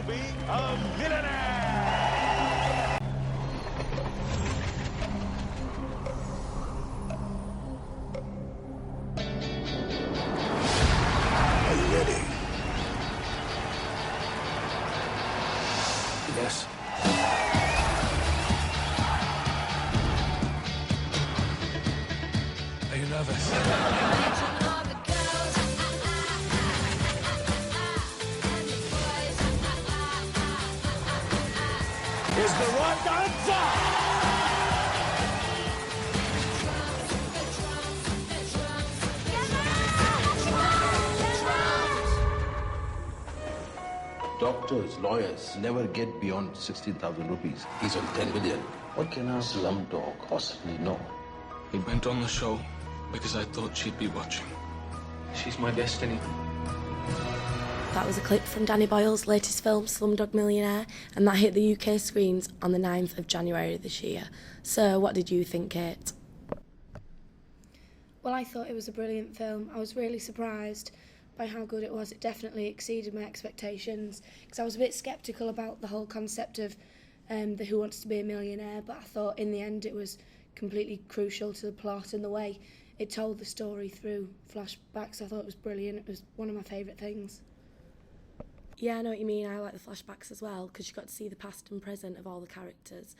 to be a millionaire? Are you ready? Yes. Are you nervous? Is the right answer? Doctors, lawyers never get beyond 16,000 rupees. He's on 10 million. What can our slumdog possibly know? He went on the show because I thought she'd be watching. She's my destiny. That was a clip from Danny Boyle's latest film, Slumdog Millionaire, and that hit the UK screens on the 9th of January this year. So, what did you think, Kate? Well, I thought it was a brilliant film. I was really surprised by how good it was. It definitely exceeded my expectations, because I was a bit sceptical about the whole concept of the Who Wants to Be a Millionaire, but I thought in the end it was completely crucial to the plot and the way it told the story through flashbacks. I thought it was brilliant. It was one of my favourite things. Yeah, I know what you mean. I like the flashbacks as well, because you got to see the past and present of all the characters,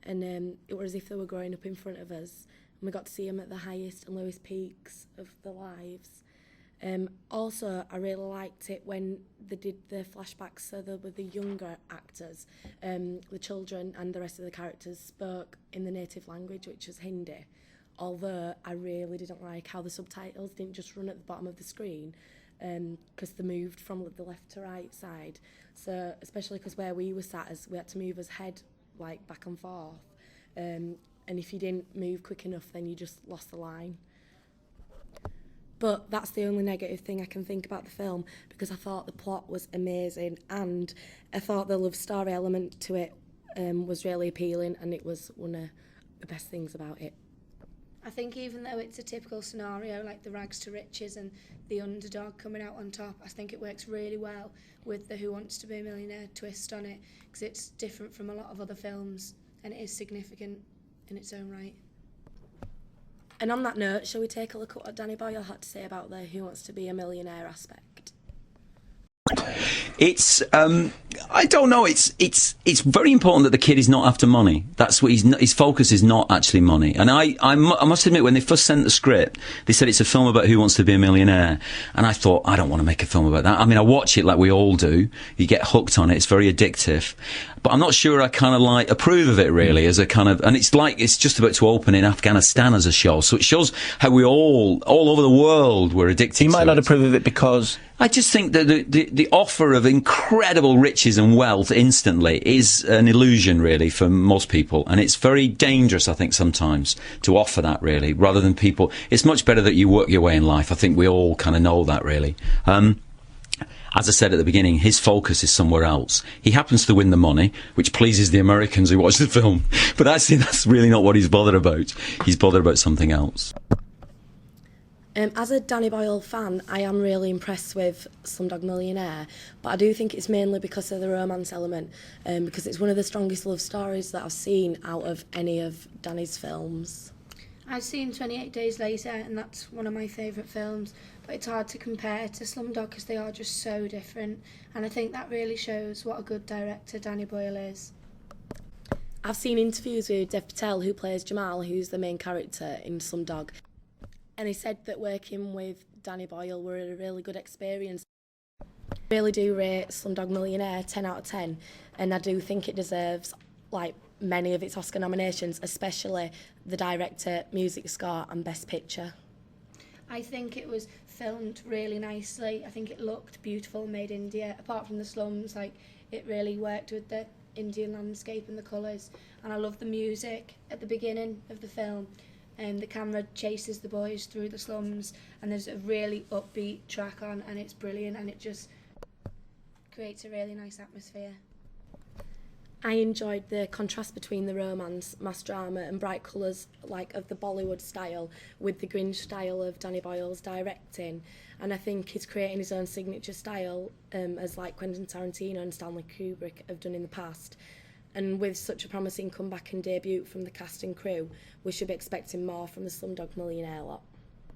and it was as if they were growing up in front of us, and we got to see them at the highest and lowest peaks of their lives. Also, I really liked it when they did the flashbacks, so there were the younger actors, the children and the rest of the characters spoke in the native language, which was Hindi, although I really didn't like how the subtitles didn't just run at the bottom of the screen, because they moved from the left to right side, so especially because where we were sat, as we had to move his head like back and forth, and if you didn't move quick enough then you just lost the line. But that's the only negative thing I can think about the film, because I thought the plot was amazing and I thought the love story element to it was really appealing, and it was one of the best things about it. I think even though it's a typical scenario like the rags to riches and the underdog coming out on top, I think it works really well with the Who Wants to Be a Millionaire twist on it, because it's different from a lot of other films and it is significant in its own right. And on that note, shall we take a look at what Danny Boyle had to say about the Who Wants to Be a Millionaire aspect? It's I don't know. It's very important that the kid is not after money. That's what his focus is, not actually money. And I must admit, when they first sent the script, they said it's a film about who wants to be a millionaire, and I thought, I don't want to make a film about that. I mean, I watch it like we all do. You get hooked on it. It's very addictive, but I'm not sure I kind of like approve of it really as a kind of. And it's just about to open in Afghanistan as a show, so it shows how we all over the world were addicted. You might not approve of it because. I just think that the offer of incredible riches and wealth instantly is an illusion, really, for most people. And it's very dangerous, I think, sometimes to offer that, really, rather than people. It's much better that you work your way in life. I think we all kind of know that, really. As I said at the beginning, his focus is somewhere else. He happens to win the money, which pleases the Americans who watch the film. But actually, that's really not what he's bothered about. He's bothered about something else. As a Danny Boyle fan, I am really impressed with Slumdog Millionaire, but I do think it's mainly because of the romance element, because it's one of the strongest love stories that I've seen out of any of Danny's films. I've seen 28 Days Later, and that's one of my favourite films, but it's hard to compare to Slumdog because they are just so different, and I think that really shows what a good director Danny Boyle is. I've seen interviews with Dev Patel, who plays Jamal, who's the main character in Slumdog, and he said that working with Danny Boyle were a really good experience. I really do rate Slumdog Millionaire 10 out of 10, and I do think it deserves like many of its Oscar nominations, especially the director, music score and Best Picture. I think it was filmed really nicely. I think it looked beautiful, made India. Apart from the slums, like it really worked with the Indian landscape and the colours. And I love the music at the beginning of the film. And the camera chases the boys through the slums, and there's a really upbeat track on, and it's brilliant, and it just creates a really nice atmosphere. I enjoyed the contrast between the romance, mass drama and bright colours like of the Bollywood style with the Grinch style of Danny Boyle's directing, and I think he's creating his own signature style as like Quentin Tarantino and Stanley Kubrick have done in the past. And with such a promising comeback and debut from the cast and crew, we should be expecting more from the Slumdog Millionaire lot.